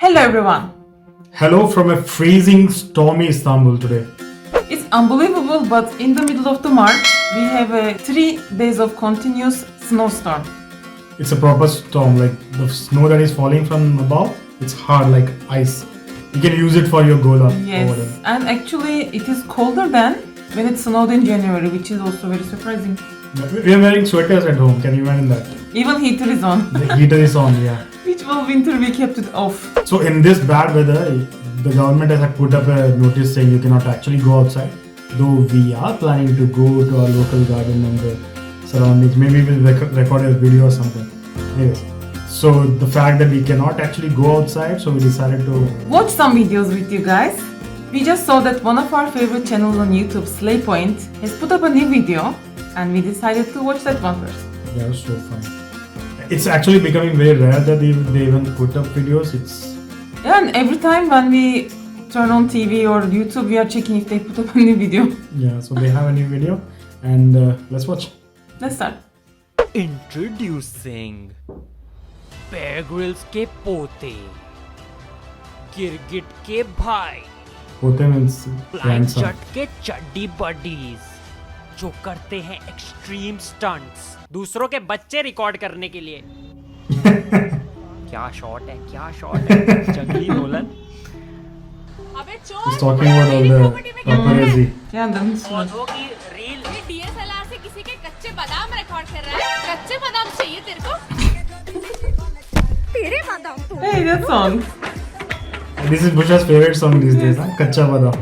Hello everyone. Hello from a freezing, stormy Istanbul today. It's unbelievable, but in the middle of the March, we have 3 days of continuous snowstorm. It's a proper storm, like the snow that is falling from above, it's hard like ice. You can use it for your gola. Yes, and actually it is colder than when it snowed in January, which is also very surprising. We are wearing sweaters at home, can you imagine that? Even heater is on. The heater is on, yeah. Which whole winter we kept it off. So in this bad weather, the government has put up a notice saying you cannot actually go outside. Though we are planning to go to our local garden and the surroundings. Maybe we'll record a video or something. Anyways, so the fact that we cannot actually go outside, so we decided to Watch some videos with you guys. We just saw that one of our favorite channels on YouTube, Slaypoint, has put up a new video and we decided to watch that one first. That was so fun. It's actually becoming very rare that they even put up videos. Yeah, and every time when we turn on TV or YouTube, we are checking if they put up a new video. Yeah, so they have a new video and let's watch. Let's start. Introducing Bear Grylls के पोते गिरगिट के भाई Pote means flying grandson. चट के चड्डी buddies जो करते हैं एक्सट्रीम स्टंट्स दूसरों के बच्चे रिकॉर्ड करने के लिए क्या शॉट है जंगली नोलन अबे He's चोर talking about all the paparazzi. Yeah, then this one. पौधों की रील ये डीएसएलआर से किसी के कच्चे बादाम रिकॉर्ड कर रहा है। कच्चे बादाम चाहिए तेरे को? तेरे बादाम तो Hey, that song. This is Busha's favorite song these days, huh? Kacha Badam.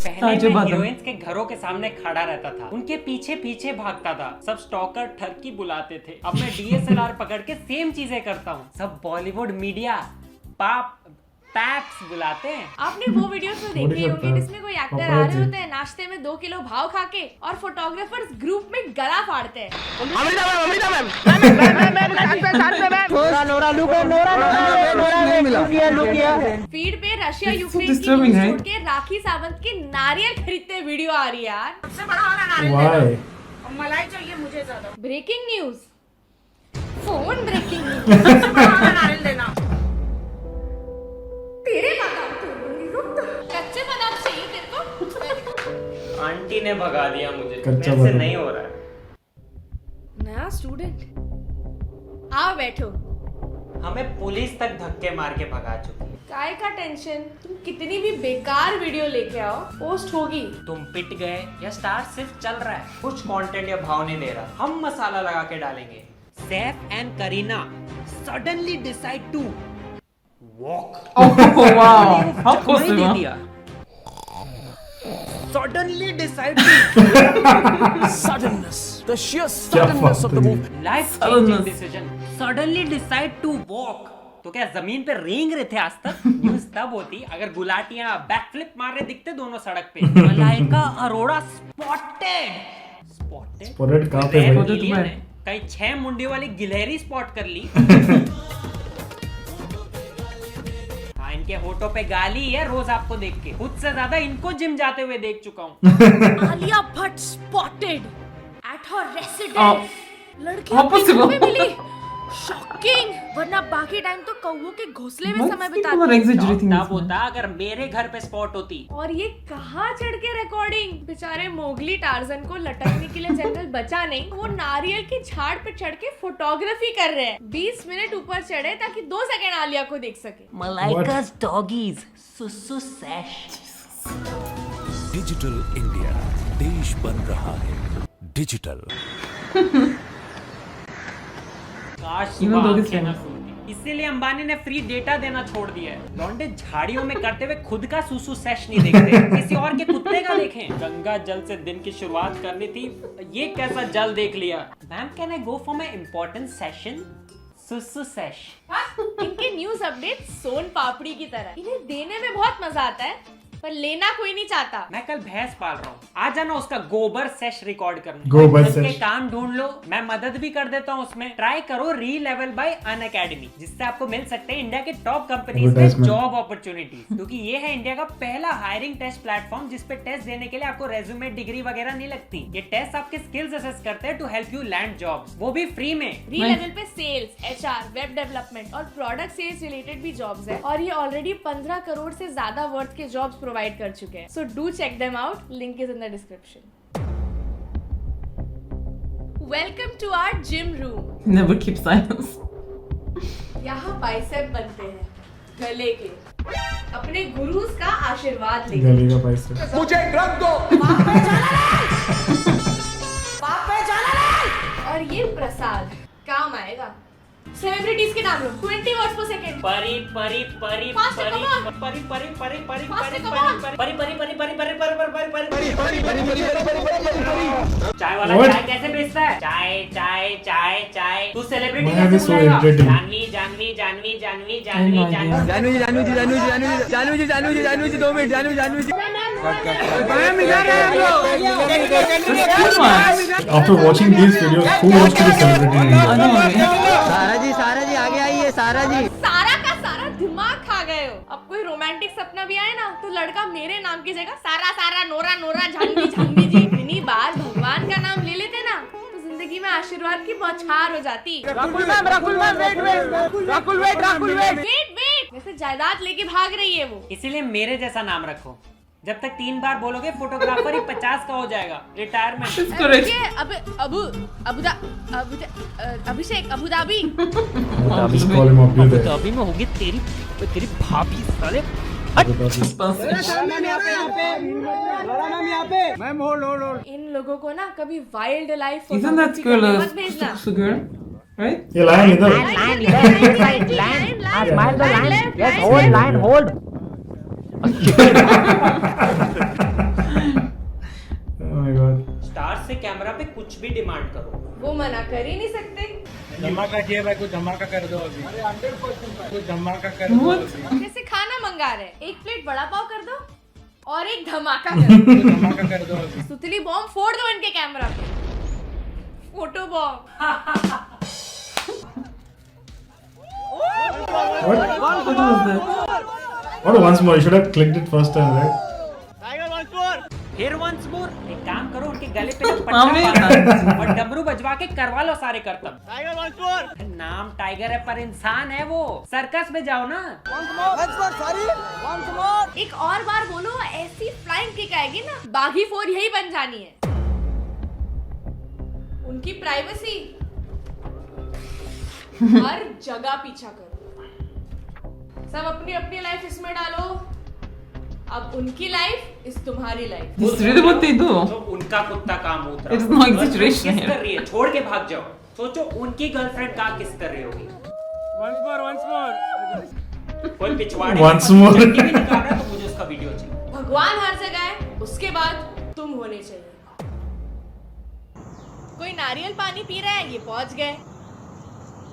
पहले ताजे मैं बादाम। हीरोइंस के घरों के सामने खड़ा रहता था उनके पीछे पीछे भागता था सब स्टॉकर ठरकी बुलाते थे अब मैं डीएसएलआर पकड़ के सेम चीजें करता हूँ सब बॉलीवुड मीडिया पैप्स बुलाते हैं। आपने वो वीडियोस में What देखे is होंगे that? जिसमें कोई एक्टर आ रहे होते हैं नाश्ते में 2 किलो भाव खा के और फोटोग्राफर्स ग्रुप में गला फाड़ते हैं। फीड पे रशिया It's so यूक्रेन की disturbing, न्यूज़ right? छोड़ के राखी सावंत के नारियल खरीदते वीडियो आ रही है यार। Why? मलाई चाहिए मुझे ज्यादा breaking news phone breaking news नारियल देना तेरे बादाम तोड़ूंगी रुक कच्चे बादाम चाहिए तेरे को? आंटी ने भगा दिया मुझे कच्चा मेरे से बादाम। नहीं हो रहा है नया स्टूडेंट आओ बैठो। हमें पुलिस तक धक्के मार के भगा चुकी है काय का टेंशन तुम कितनी भी बेकार वीडियो लेके आओ पोस्ट होगी। तुम पिट गए या स्टार सिर्फ चल रहा है कुछ कंटेंट या भाव नहीं दे रहा हम मसाला लगा के डालेंगे Saif and Kareena suddenly decide to walk Oh wow. How possible? दिया suddenly decide to Suddenness, the sheer क्या suddenness of the बात move. है? Life Suddenness. Changing decision suddenly decide to walk तो क्या जमीन पे रेंग रहे थे आज तक न्यूज़ तब होती अगर गुलाटियां बैकफ्लिप मार रहे दिखते दोनों सड़क पे मलाइका अरोड़ा स्पॉटेड Spotted कहाँ पे Rare भाई? Spotted alien by- है। कहीं 6 मुंडी वाली गिलहरी स्पॉट कर ली हाँ इनके होठों पे गाली है रोज आपको देख के खुद से ज्यादा इनको जिम जाते हुए देख चुका हूँ Alia Bhatt spotted at her residence Oh. लड़की How अपने घर possible? में मिली शॉकिंग वरना बाकी टाइम तो कौवों के घोंसले में Most समय people बिताती are है। exaggerating तब this one. होता अगर मेरे घर पे स्पॉट होती और ये कहाँ चढ़ के रिकॉर्डिंग बेचारे मोगली टार्जन को लटकने के लिए जंगल बचा नहीं वो नारियल के झाड़ पे चढ़ के फोटोग्राफी कर रहे हैं 20 मिनट ऊपर चढ़े ताकि 2 सेकंड आलिया को देख सके। मलाइका's डॉगीज सुसु सैश डिजिटल इंडिया देश बन रहा है डिजिटल। काश Even सुबह though this आंखें ना famous. खुलती। इसीलिए अंबानी ने फ्री डेटा देना छोड़ दिया है लौंडे झाड़ियों में करते हुए खुद का सुसु सेश नहीं देखते किसी और के कुत्ते का देखें गंगा जल से दिन की शुरुआत करनी थी ये कैसा जल देख लिया ma'am can I go for my important session सुसु सेश इनके न्यूज अपडेट सोन पापड़ी की तरह इन्हें देने में बहुत मजा आता है पर लेना कोई नहीं चाहता। मैं कल भैंस पाल रहा हूँ, आ जाना उसका गोबर सेश रिकॉर्ड करने। गोबर के सेश। काम ढूंढ लो, मैं मदद भी कर देता हूँ उसमें। ट्राई करो री लेवल बाय अनअकैडमी, जिससे आपको मिल सकते हैं इंडिया के टॉप कंपनीज में Advertisement। Job opportunity. क्योंकि ये है इंडिया का पहला हायरिंग टेस्ट प्लेटफॉर्म जिसपे टेस्ट देने के लिए आपको रेज्यूमे, डिग्री वगैरह नहीं लगती। ये टेस्ट आपके स्किल्स असेस करते हैं to help you land jobs, वो भी फ्री में। री लेवल पे सेल्स, एचआर, वेब डेवलपमेंट और प्रोडक्ट सेल्स रिलेटेड भी जॉब्स है और ये ऑलरेडी 15 करोड़ से ज्यादा वर्थ के जॉब्स प्रोवाइड कर चुके हैं। So do check them out, link is in the description. Welcome to our gym room. Never keep silence. यहाँ बाइसेप बनते हैं गले के, अपने गुरुज का आशीर्वाद लेके। गले का बाइसेप। और ये प्रसाद काम आएगा। सेलिब्रिटीज के नाम लो, 20 वर्ड्स पर सेकंड। परी परी परी Faster, परी come on. परी परी परी परी Faster, परी come on. परी परी परी परी परी परी परी। चाय वाला What? चाय कैसे बेचता है? चाय चाय चाय चाय। तू सेलिब्रिटी Why are कैसे they so बुलाएगा? irritating? Janhvi Janhvi Janhvi Janhvi Janhvi I know, Janhvi. That's too much. After watching these videos, who wants to be celebrity in I India? know. सारा जी आगे आइए सारा जी। सारा का सारा दिमाग खा गए हो। अब कोई रोमांटिक सपना भी आए ना तो लड़का मेरे नाम की जगह सारा सारा नोरा नोरा जानवी जानवी जी इतनी बार भगवान का नाम ले लेते ना तो जिंदगी में आशीर्वाद की बौछार हो जाती। वेट जैसे जायदाद लेके भाग रही है वो। इसीलिए मेरे जैसा नाम रखो। जब तक 3 बार बोलोगे फोटोग्राफर ही 50 का हो जाएगा। रिटायरमेंट। That's correct. ये Abhishek Abu Dhabi. Just call him up there. अभी में होगी तेरी भाभी साले। इन लोगों को ना कभी wild life Isn't that girl मत भेजना। a girl? Right? ये लाइन इधर। Line hold. Oh my god. Star से कैमरा पे कुछ भी डिमांड करो, वो मना कर ही नहीं सकते। धमाका चाहिए भाई, कुछ धमाका कर दो अभी। कुछ धमाका कर दो What? अभी। जैसे खाना मंगा रहे, एक प्लेट बड़ा पाव कर दो और एक धमाका कर दो। कुछ धमाका कर दो अभी। सुतली बॉम्ब फोड़ दो इनके कैमरा पे। Photo bomb. What? What was that? What once more? You should have clicked it first time, right? फिर वंस मोर। एक काम करो, उनके गले पे ना हमें पट्टा बांधो और डमरू बजवा के करवा लो सारे करतब। नाम टाइगर है पर इंसान है वो। सर्कस में जाओ ना। एक और बार बोलो, ऐसी फ्लाइंग किक आएगी ना बागी 4 यही बन जानी है। उनकी प्राइवेसी हर जगह पीछा करो। सब अपनी अपनी लाइफ इसमें डालो। अब उनकी लाइफ इस तुम्हारी life. This is really what they do. तो उनका कुत्ता काम उतरा। It's no exaggeration किस here. कर रही है? छोड़ के भाग जाओ। सोचो उनकी गर्लफ्रेंड का किस कर रही होगी। कोई पिछवाड़े Once में more. चड्डी भी निकाल रहा है तो मुझे उसका वीडियो चाहिए। भगवान हर जगह है, उसके बाद तुम होने चाहिए। कोई नारियल पानी पी रहा है, ये पहुंच गए।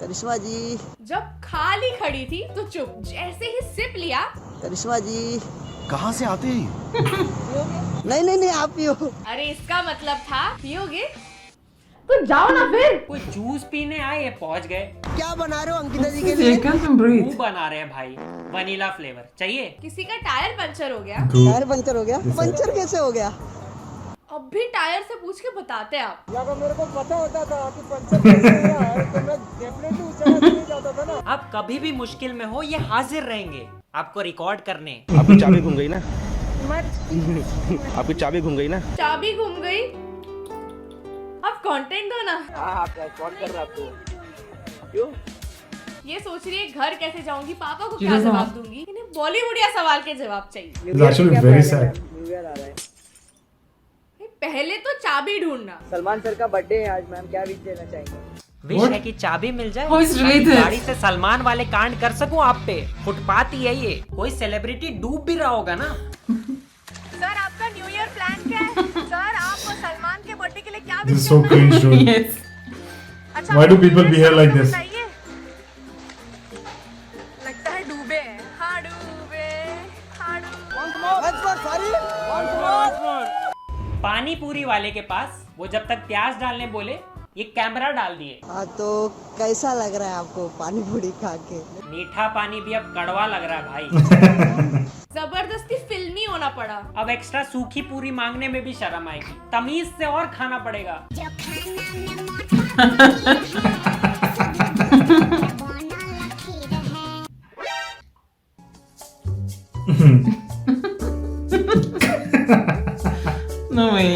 करिश्मा जी, जब खाली खड़ी थी तो चुप, जैसे ही सिप लिया करिश्मा जी। कहाँ से आते हैं? नहीं आप पियो। अरे इसका मतलब था पियोगे तो जाओ ना फिर। कोई जूस पीने आए, ये पहुंच गए। क्या बना रहे हो अंकिता जी के They लिए? can't even मुंह breathe. बना रहे हैं भाई, वनीला फ्लेवर चाहिए। किसी का टायर पंचर हो गया, टायर पंचर हो गया। पंचर कैसे हो गया? अब भी टायर से पूछ के बताते आप। अब कभी भी मुश्किल में हो ये हाजिर रहेंगे आपको रिकॉर्ड करने। आपकी चाबी घूम गई ना? आपकी चाबी घूम गई ना? चाबी घूम गई, अब कंटेंट दो ना। कौन कर रहा आपको? क्यों? ये सोच रही है घर कैसे जाऊंगी, पापा को जी क्या हाँ। जवाब दूंगी। इन्हें बॉलीवुडिया सवाल के जवाब चाहिए। It's actually very sad. पहले तो चाबी ढूंढना। सलमान सर का बर्थडे है आज, मैम क्या विश देना चाहेंगे? विश है कि चाबी मिल जाए, How is ताकि related? गाड़ी से सलमान वाले कांड कर सकूं आप पे। फुटपाथ ही है ये, कोई सेलिब्रिटी डूब भी रहा होगा ना। सर आपका न्यू ईयर प्लान क्या है? सर आप सलमान के बर्थडे के लिए क्या This is so cringe, dude. Yes. Why do people behave like this? लगता है डूबे हैं। हाँ डूबे, हाँ डूबे। पानी पूरी वाले के पास वो जब तक प्याज डालने बोले ये कैमरा डाल दिए। हाँ तो कैसा लग रहा है आपको पानी पूरी खा के? मीठा पानी भी अब कड़वा लग रहा है भाई। जबरदस्ती फिल्मी होना पड़ा। अब एक्स्ट्रा सूखी पूरी मांगने में भी शर्म आएगी। तमीज से और खाना पड़ेगा। No way.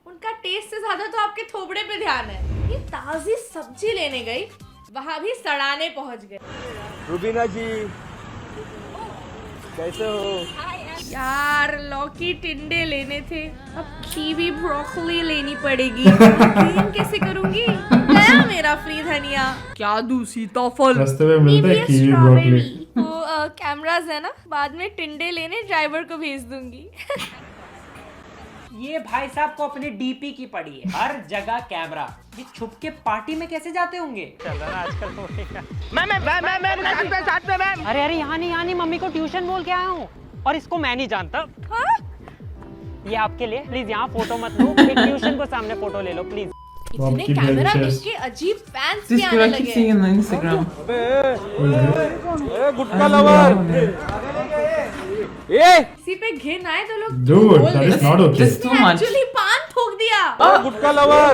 उनका टेस्ट से ज्यादा तो आपके थोबड़े पे ध्यान है। ये ताजी सब्जी लेने गई, वहाँ भी सड़ाने पहुँच गए। रुबीना जी कैसे हो? यार लौकी टिंडे लेने थे, अब कीवी ब्रोकोली लेनी पड़ेगी। ग्रीन कैसे करूंगी? गया मेरा फ्री धनिया। क्या दूं सीताफल? रास्ते में मिलता है Maybe a kiwi strawberry। Broccoli. वो कैमरास है ना, बाद में टिंडे लेने ड्राइवर को भेज दूंगी। ये भाई साहब को अपने डीपी की पड़ी है, हर जगह कैमरा। ये छुप के पार्टी में कैसे जाते होंगे? चल रहा है आजकल मैम। अरे यहाँ नहीं मम्मी को ट्यूशन बोल के आया हूँ और इसको मैं नहीं जानता। हाँ? ये आपके लिए, प्लीज यहाँ फोटो मत लो। एक ट्यूशन को सामने फोटो ले लो प्लीज। इतने keep कैमरा hearing देख के अजीब फैंस This भी आने girl I keep लगे। seeing on Instagram. Gutka lover. किसी पे घिन आए तो लोग Dude, that is not okay. That's too much. Actually पान थूक दिया। गुटका lover.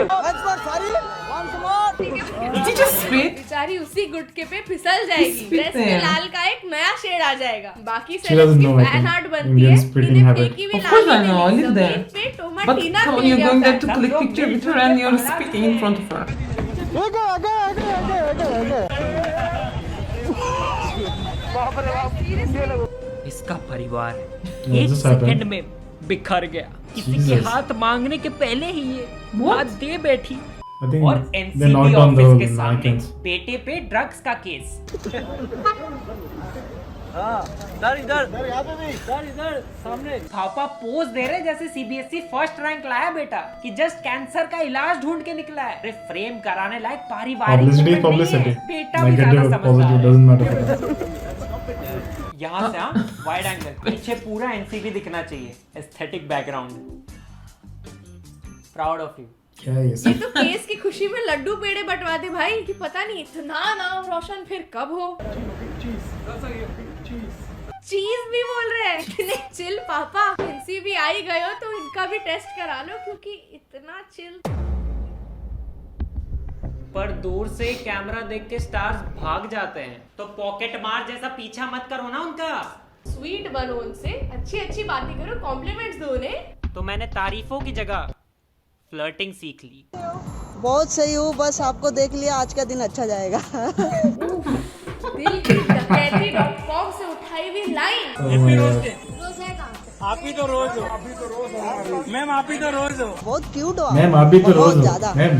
Did you just spit? बेचारी उसी गुटके पे फिसल जाएगी। Spit ड्रेस में there. लाल का एक नया शेड आ जाएगा। बाकी She doesn't know, I fan think. Art बनती Indian है। spitting मैंने habit. फेंकी भी Of course Lali I know, I में live नहीं, there. जमीन पे But Tomatina come on, mill you're गया going there होता to है। click picture with her and you're spitting in front of her. इसका परिवार What एक just happened? सेकंड में बिखर गया। किसी के Jesus. हाथ मांगने के पहले ही ये What? हाथ दे बैठी। I think और they NCB knocked on the office के सामने mannequins. बेटे पे ड्रग्स का केस। इधर सामने। पापा पोज दे रहे जैसे सीबीएसई फर्स्ट रैंक लाया बेटा कि जस्ट कैंसर का इलाज ढूंढ के निकला है। अरे फ्रेम कराने लायक पारिवारिक Publicity is moment नहीं है। publicity. बेटा भी ज्यादा Negative, समझदार positive, है। doesn't matter. यहाँ से वाइड एंगल पीछे पूरा एनसीबी दिखना चाहिए। Aesthetic background. Proud of you. क्या है ये ये सब? तो केस की खुशी में लड्डू पेड़े बंटवा दे भाई कि पता नहीं इतना नाम रोशन फिर कब हो। चीज भी बोल रहे हैं कि नहीं चिल पापा। एनसीबी आई गए हो तो इनका भी टेस्ट करा लो क्योंकि इतना चिल। पर दूर से कैमरा देख के स्टार्स भाग जाते हैं तो पॉकेट मार जैसा पीछा मत करो ना उनका। स्वीट बनो उनसे, अच्छी अच्छी बातें करो, कॉम्प्लीमेंट्स दो उन्हें। तो मैंने तारीफों की जगह फ्लर्टिंग सीख ली। बहुत सही हूँ, बस आपको देख लिया, आज का दिन अच्छा जाएगा। दिल की डकैती.com से उठाई हुई लाइन। रोज है कहाँ से? आप ही तो रोज हो मैम, आप ही तो रोज हो। बहुत क्यूट हो मैम आप भी तो रोज बहुत हो। ज्यादा। मैम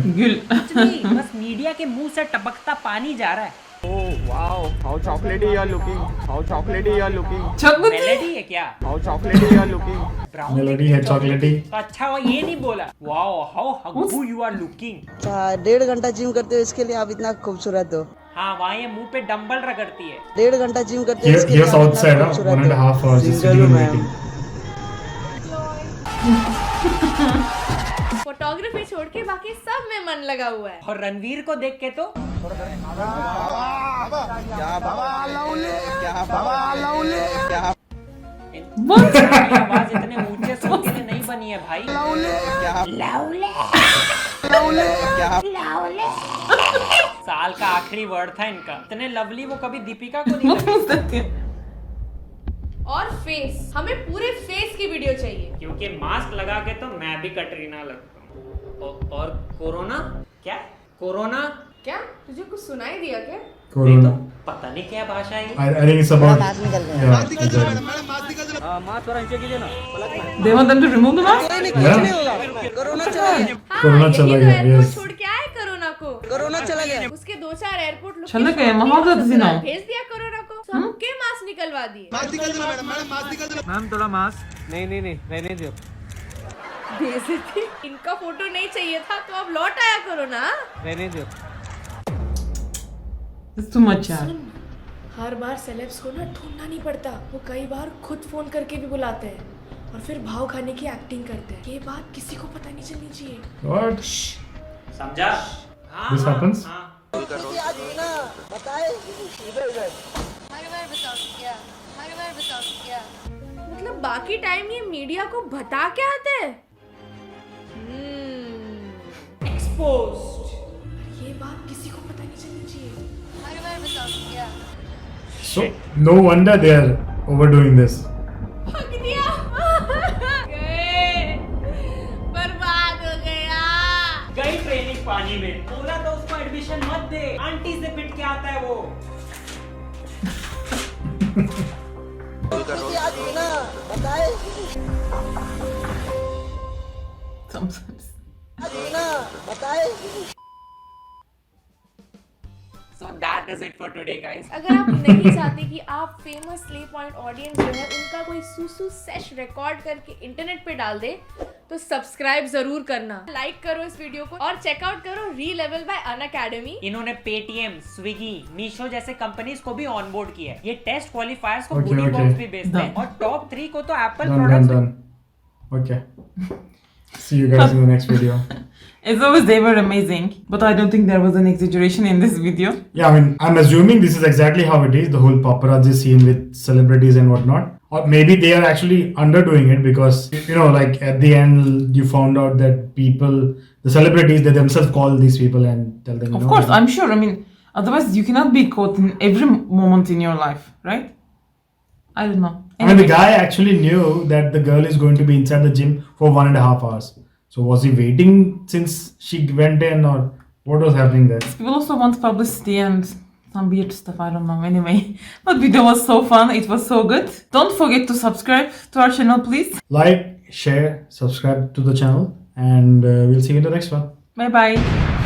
Actually, बस मीडिया के मुंह से टपकता पानी जा रहा है। Oh wow, how chocolatey you are looking. How chocolatey you are looking. Chocolate? Melody है क्या? How chocolatey you are looking. Brown Melody है, चॉकलेटी। तो अच्छा वो ये नहीं बोला wow how huggy you are looking. 1.5 घंटा जिम करते हो इसके लिए आप इतना खूबसूरत हो। हाँ वहाँ ये मुंह पे डंबल रगड़ती है। 1.5 घंटा जिम करते हो Here, इसके लिए here's आप outside, इतना huh? खूबसूरत 1.5 hours just Single sitting and ma'am. waiting. Photography छोड़ के बाकी सब में मन लगा हुआ है। और रणवीर को देख के तो ये आवाज इतने ऊंचे सुर के लिए नहीं बनी है भाई। साल का आखिरी वर्ड था इनका। इतने लवली वो कभी दीपिका को नहीं What लगे। was that? और फेस, हमें पूरे फेस की वीडियो चाहिए। क्योंकि मास्क लगा के तो मैं भी कटरीना लगता हूँ। और कोरोना क्या? कोरोना क्या तुझे कुछ सुनाई दिया क्या? नहीं तो कोरोना। पता नहीं क्या भाषा है ये। I think it's about. दांत निकल गए। Yeah, exactly. मास्क थोड़ा नीचे कीजिए ना। They want them to remove the mask? नहीं, कुछ नहीं होगा, कोरोना चला गया। हाँ, कोरोना चला यही गया, तो एयरपोर्ट yes. छोड़ के आए कोरोना को। कोरोना चला गया। उसके 2-4 एयरपोर्ट चला गया, वहाँ पर थी ना। भेज दिया कोरोना को। सबके मास्क निकलवा दिए। मैम थोड़ा मास्क। नहीं रहने दो। बेइज्जती। इनका फोटो नहीं चाहिए था तो अब लौट आया कोरोना। रहने दो। It's too much यार. हर बार सेलेब्स को ना ढूंढना नहीं पड़ता, वो कई बार खुद फोन करके भी बुलाते हैं और फिर भाव खाने की एक्टिंग करते हैं. ये बात किसी को पता नहीं चलनी चाहिए. What? समझा? This happens? आज ना बताए मतलब बाकी टाइम ये मीडिया को बता के आते हैं. एक्सपोज्ड. ये बात किसी को पता नहीं चलनी चाहिए. So no wonder they are overdoing this. हक दिया. गए. बर्बाद हो गया. गई ट्रेनिंग पानी में. बोला तो उसको एडमिशन मत दे, आंटी से पिट के आता है वो. आज ना बताए Sometimes. आज ना बताए. So that is it for today, guys. अगर आप नहीं चाहते कि आप फेमस स्ले पॉइंट ऑडियंस जो है उनका कोई सुसु सेश रिकॉर्ड करके इंटरनेट पे डाल दे तो सब्सक्राइब जरूर करना, लाइक करो इस वीडियो को और चेकआउट करो रीलेवल बाय अनअकैडमी. इन्होंने पेटीएम, स्विगी, मीशो जैसे कंपनीज को भी ऑनबोर्ड किया है. ये टेस्ट क्वालिफायर्स को Okay, बुली okay. बॉक्स भी बेचते हैं Done. और टॉप 3 को तो Apple Done, products. done. Okay. See you guys in the next video. As always, they were amazing, but I don't think there was an exaggeration in this video. Yeah, I mean, I'm assuming this is exactly how it is, the whole paparazzi scene with celebrities and whatnot. Or maybe they are actually underdoing it because, you know, like at the end, you found out that people, the celebrities, they themselves call these people and tell them, Of no, course, I'm sure. I mean, otherwise you cannot be caught in every moment in your life, right? I don't know. I mean, the guy actually knew that the girl is going to be inside the gym for 1.5 hours. So was he waiting since she went in, or what was happening there? People also want publicity and some weird stuff. I don't know. Anyway, but video was so fun. It was so good. Don't forget to subscribe to our channel, please. Like, share, subscribe to the channel, and we'll see you in the next one. Bye bye.